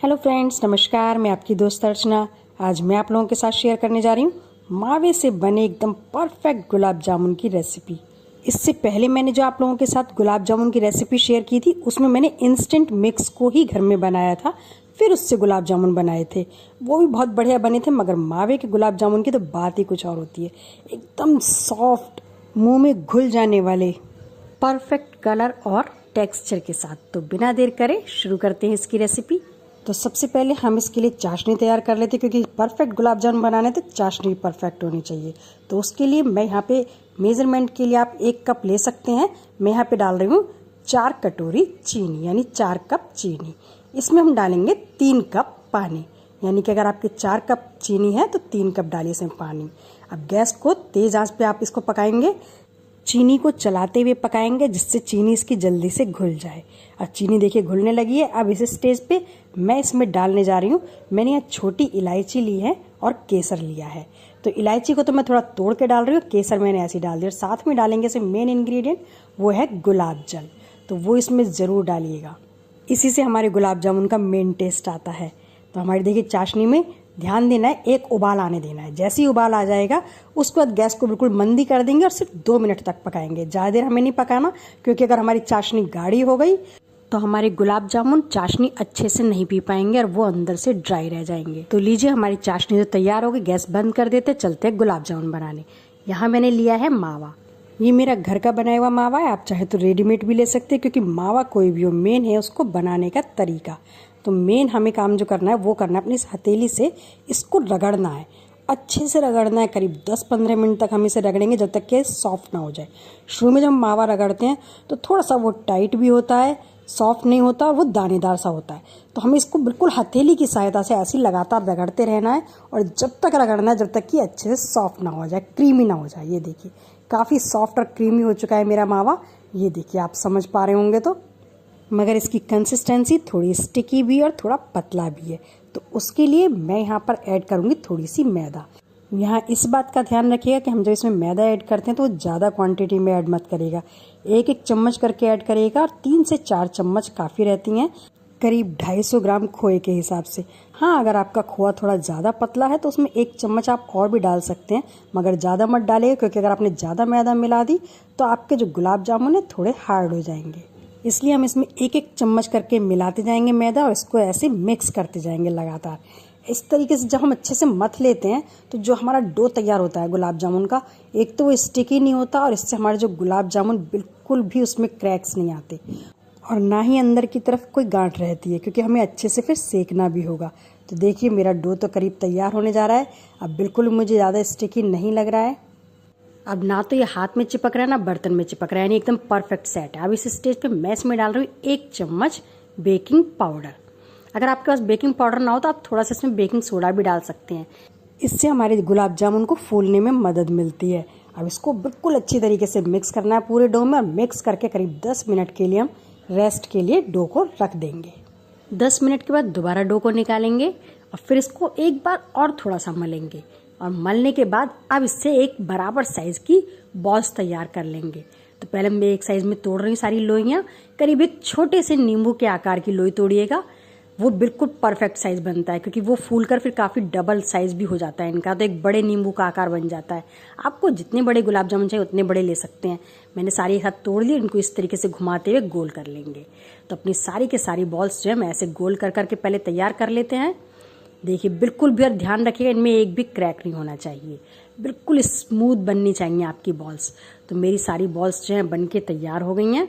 Hello friends, नमस्कार। मैं आपकी दोस्त अर्चना। आज मैं आप लोगों के साथ शेयर करने जा रही हूँ मावे से बने एकदम परफेक्ट गुलाब जामुन की रेसिपी। इससे पहले मैंने जो आप लोगों के साथ गुलाब जामुन की रेसिपी शेयर की थी उसमें मैंने इंस्टेंट मिक्स को ही घर में बनाया था, फिर उससे गुलाब जामुन बनाए थे। वो भी बहुत बढ़िया बने थे, मगर मावे के गुलाब जामुन की तो बात ही कुछ और होती है। एकदम सॉफ्ट, मुंह में घुल जाने वाले, परफेक्ट कलर और टेक्सचर के साथ। तो बिना देर करे शुरू करते हैं इसकी रेसिपी। तो सबसे पहले हम इसके लिए चाशनी तैयार कर लेते हैं, क्योंकि परफेक्ट गुलाब जामुन बनाने तो चाशनी परफेक्ट होनी चाहिए। तो उसके लिए मैं यहाँ पे मेजरमेंट के लिए आप 1 कप ले सकते हैं। मैं यहाँ पे डाल रही हूँ 4 कटोरी चीनी, यानी 4 कप चीनी। इसमें हम डालेंगे 3 कप पानी, यानी कि अगर आपके 4 कप चीनी है तो 3 कप डालिए इसमें पानी। अब गैस को तेज़ आंच पे आप इसको पकाएंगे। चीनी को चलाते हुए पकाएंगे, जिससे चीनी इसकी जल्दी से घुल जाए। अब चीनी देखिए घुलने लगी है। अब इस स्टेज पे मैं इसमें डालने जा रही हूँ, मैंने यहाँ छोटी इलायची ली है और केसर लिया है। तो इलायची को तो मैं थोड़ा तोड़ के डाल रही हूँ, केसर मैंने ऐसे डाल दिया। और साथ में डालेंगे इसे मेन इंग्रेडिएंट, वो है गुलाब जल। तो वो इसमें ज़रूर डालिएगा, इसी से हमारे गुलाब जामुन का मेन टेस्ट आता है। तो हमारी देखिए चाशनी में ध्यान देना है, एक उबाल आने देना है। जैसे ही उबाल आ जाएगा उसके बाद गैस को बिल्कुल मंदी कर देंगे और सिर्फ 2 मिनट तक पकाएंगे। ज़्यादा देर हमें नहीं पकाना, क्योंकि अगर हमारी चाशनी गाढ़ी हो गई तो हमारे गुलाब जामुन चाशनी अच्छे से नहीं पी पाएंगे और वो अंदर से ड्राई रह जाएंगे। तो लीजिए, हमारी चाशनी तो तैयार हो गई। गैस बंद कर देते, चलते हैं गुलाब जामुन बनाने। यहाँ मैंने लिया है मावा। ये मेरा घर का बनाया हुआ मावा है, आप चाहे तो रेडीमेड भी ले सकते हैं, क्योंकि मावा कोई भी हो, मेन है उसको बनाने का तरीका। तो मेन हमें काम जो करना है वो करना है, अपनी इस हथेली से इसको रगड़ना है, अच्छे से रगड़ना है। करीब 10-15 मिनट तक हम इसे रगड़ेंगे, जब तक कि सॉफ्ट ना हो जाए। शुरू में जब हम मावा रगड़ते हैं तो थोड़ा सा वो टाइट भी होता है, सॉफ्ट नहीं होता, वो दानेदार सा होता है। तो हमें इसको बिल्कुल हथेली की सहायता से ऐसे लगातार रगड़ते रहना है, और जब तक रगड़ना है जब तक कि अच्छे से सॉफ्ट ना हो जाए, क्रीमी ना हो जाए। ये देखिए काफ़ी सॉफ्ट और क्रीमी हो चुका है मेरा मावा। ये देखिए, आप समझ पा रहे होंगे तो। मगर इसकी कंसिस्टेंसी थोड़ी स्टिकी भी और थोड़ा पतला भी है। तो उसके लिए मैं यहाँ पर ऐड करूँगी थोड़ी सी मैदा। यहाँ इस बात का ध्यान रखिएगा कि हम जब इसमें मैदा ऐड करते हैं तो ज़्यादा क्वांटिटी में ऐड मत करिएगा, 1-1 चम्मच करके ऐड करिएगा, और 3 से 4 चम्मच काफ़ी रहती हैं, करीब 250 ग्राम खोए के हिसाब से। हाँ, अगर आपका खोआ थोड़ा ज़्यादा पतला है तो उसमें 1 चम्मच आप और भी डाल सकते हैं, मगर ज़्यादा मत डालिएगा, क्योंकि अगर आपने ज़्यादा मैदा मिला दी तो आपके जो गुलाब जामुन है थोड़े हार्ड हो जाएंगे। इसलिए हम इसमें 1-1 चम्मच करके मिलाते जाएंगे मैदा, और इसको ऐसे मिक्स करते जाएंगे लगातार। इस तरीके से जब हम अच्छे से मथ लेते हैं तो जो हमारा डो तैयार होता है गुलाब जामुन का, एक तो वो स्टिकी नहीं होता, और इससे हमारे जो गुलाब जामुन बिल्कुल भी उसमें क्रैक्स नहीं आते, और ना ही अंदर की तरफ कोई गांठ रहती है, क्योंकि हमें अच्छे से फिर सेकना भी होगा। तो देखिए, मेरा डो तो करीब तैयार होने जा रहा है। अब बिल्कुल मुझे ज़्यादा स्टिकी नहीं लग रहा है। अब ना तो ये हाथ में चिपक रहा है ना बर्तन में चिपक रहा है, यानी एकदम परफेक्ट सेट है। अब इस स्टेज पे मैं इसमें डाल रही हूँ 1 चम्मच बेकिंग पाउडर। अगर आपके पास बेकिंग पाउडर ना हो तो आप थोड़ा सा इसमें बेकिंग सोडा भी डाल सकते हैं, इससे हमारे गुलाब जामुन को फूलने में मदद मिलती है। अब इसको बिल्कुल अच्छी तरीके से मिक्स करना है पूरे डो में, और मिक्स करके करीब 10 मिनट के लिए हम रेस्ट के लिए डो को रख देंगे। 10 मिनट के बाद दोबारा डो को निकालेंगे और फिर इसको एक बार और थोड़ा सा मलेंगे, और मलने के बाद अब इससे एक बराबर साइज की बॉल्स तैयार कर लेंगे। तो पहले मैं एक साइज में तोड़ रही हूँ सारी लोइयाँ। करीब एक छोटे से नींबू के आकार की लोई तोड़िएगा, वो बिल्कुल परफेक्ट साइज बनता है, क्योंकि वो फूलकर फिर काफ़ी डबल साइज भी हो जाता है इनका, तो एक बड़े नींबू का आकार बन जाता है। आपको जितने बड़े गुलाब जामुन चाहिए उतने बड़े ले सकते हैं। मैंने सारी एक हाथ तोड़ ली, इनको इस तरीके से घुमाते हुए गोल कर लेंगे। तो अपनी सारी के सारी बॉल्स जो है मैं ऐसे गोल कर करके पहले तैयार कर लेते हैं। देखिए, बिल्कुल भी और ध्यान रखिएगा इनमें एक भी क्रैक नहीं होना चाहिए, बिल्कुल स्मूथ बननी चाहिए आपकी बॉल्स। तो मेरी सारी बॉल्स जो हैं बन के तैयार हो गई हैं।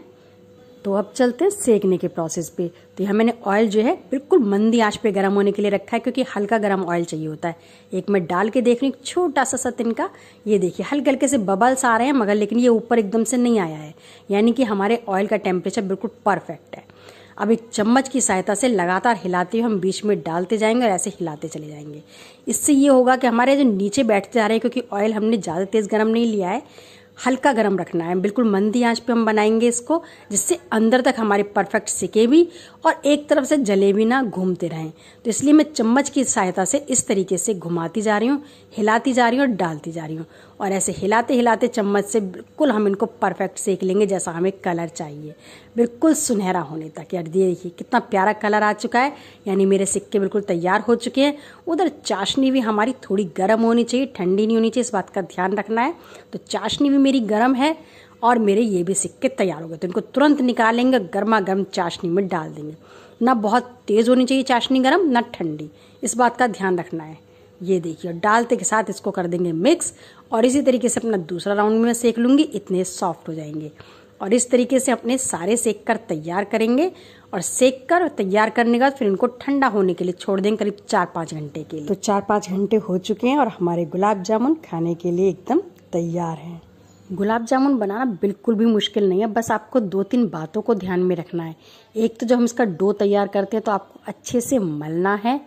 तो अब चलते हैं सेकने के प्रोसेस पे। तो यहाँ मैंने ऑयल जो है बिल्कुल मंदी आंच पे गर्म होने के लिए रखा है, क्योंकि हल्का गर्म ऑयल चाहिए होता है। एक मैं डाल के देख रही हूँ छोटा सा तिनका, ये देखिए हल्के हल्के से बबल्स आ रहे हैं, मगर लेकिन ये ऊपर एकदम से नहीं आया है, यानी कि हमारे ऑयल का टेम्परेचर बिल्कुल परफेक्ट है। अब एक चम्मच की सहायता से लगातार हिलाते हुए हम बीच में डालते जाएंगे और ऐसे हिलाते चले जाएंगे। इससे ये होगा कि हमारे जो नीचे बैठते जा रहे हैं, क्योंकि ऑयल हमने ज़्यादा तेज़ गर्म नहीं लिया है, हल्का गर्म रखना है, बिल्कुल मंदी आंच पे हम बनाएंगे इसको, जिससे अंदर तक हमारे परफेक्ट सिके भी और एक तरफ से जले भी ना, घूमते रहें। तो इसलिए मैं चम्मच की सहायता से इस तरीके से घुमाती जा रही हूँ, हिलाती जा रही हूँ और डालती जा रही हूँ, और ऐसे हिलाते हिलाते चम्मच से बिल्कुल हम इनको परफेक्ट सेक लेंगे जैसा हमें कलर चाहिए, बिल्कुल सुनहरा होने तक। यार देखिए कितना प्यारा कलर आ चुका है, यानी मेरे सिक्के बिल्कुल तैयार हो चुके हैं। उधर चाशनी भी हमारी थोड़ी गर्म होनी चाहिए, ठंडी नहीं होनी चाहिए, इस बात का ध्यान रखना है। तो चाशनी भी मेरी गर्म है और मेरे ये भी सिक्के तैयार हो गए। तो इनको तुरंत निकालेंगे, गर्मा गर्म चाशनी में डाल देंगे। ना बहुत तेज़ होनी चाहिए चाशनी गर्म, ना ठंडी, इस बात का ध्यान रखना है। ये देखिए डालते के साथ इसको कर देंगे मिक्स, और इसी तरीके से अपना दूसरा राउंड में सेक लूँगी, इतने सॉफ्ट हो जाएंगे। और इस तरीके से अपने सारे सेक कर तैयार करेंगे, और सेक कर तैयार करने के बाद फिर इनको ठंडा होने के लिए छोड़ देंगे करीब 4-5 घंटे के लिए। तो 4-5 घंटे हो चुके हैं और हमारे गुलाब जामुन खाने के लिए एकदम तैयार हैं। गुलाब जामुन बनाना बिल्कुल भी मुश्किल नहीं है, बस आपको 2-3 बातों को ध्यान में रखना है। एक तो जब हम इसका डो तैयार करते हैं तो आपको अच्छे से मलना है,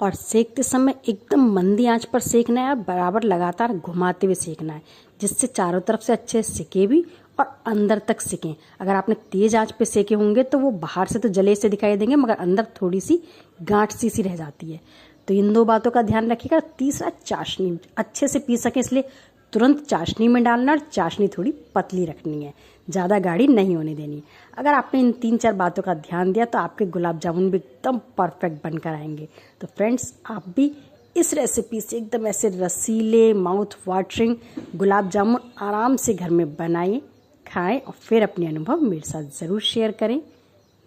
और सेकते समय एकदम मंदी आंच पर सेकना है, और बराबर लगातार घुमाते हुए सेकना है, जिससे चारों तरफ से अच्छे से सिके भी और अंदर तक सिकें। अगर आपने तेज़ आंच पे सेके होंगे तो वो बाहर से तो जले से दिखाई देंगे, मगर अंदर थोड़ी सी गांठ सी रह जाती है। तो इन 2 बातों का ध्यान रखिएगा। तीसरा, चाशनी अच्छे से पी सके इसलिए तुरंत चाशनी में डालना, और चाशनी थोड़ी पतली रखनी है, ज़्यादा गाढ़ी नहीं होने देनी। अगर आपने इन 3-4 बातों का ध्यान दिया तो आपके गुलाब जामुन भी एकदम परफेक्ट बनकर आएंगे। तो फ्रेंड्स, आप भी इस रेसिपी से एकदम ऐसे रसीले माउथ वाटरिंग गुलाब जामुन आराम से घर में बनाइए, खाएं, और फिर अपने अनुभव मेरे साथ ज़रूर शेयर करें।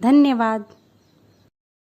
धन्यवाद।